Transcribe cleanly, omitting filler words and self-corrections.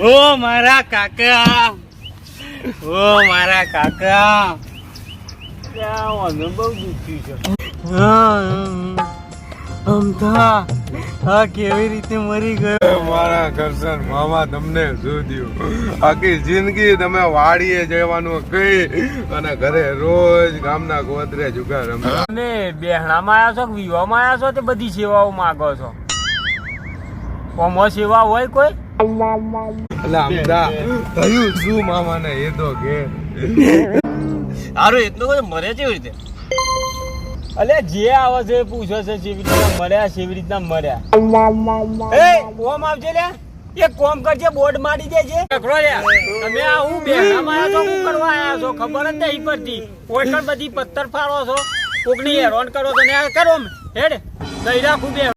ઓ મારા કાકા, ઓ મારા કાકા, મને બહુ દુખી છે. અમથા આ કેવી રીતે મરી ગયો? મારા કરશન મામા તમને શું થયું? આખી જિંદગી તમે વાડીએ જવાનું કઈ અને ઘરે રોજ ગામના ગોદરે જુગાર રમતા. તમે બેહણામાં આવ્યા છો કે વિવાહમાં આવ્યા છો તે બધી સેવાઓ માંગો છો? કોમો સેવા હોય કોઈ? એટલે અમદા થયું શું મામાને એ તો કે સારું એટલું બધું મરે કેવી રીતે? અલે જે આવે છે એ પૂછે છે જેવી રીતના મર્યા સેવી રીતના મર્યા. એ કોમ આવજે લે, એક કોમ કરજે, બોર્ડ મારી દેજે. પકડો લે, તમે આ હું બેહણામાં આવ્યા છો, શું કરવા આવ્યા છો ખબર જ નહીં પડતી. કોઈ બધી પથ્થર ફાડો છો, કોકની હેરાન કરો છો ને આ કરો હેડ દઈ રાખું બે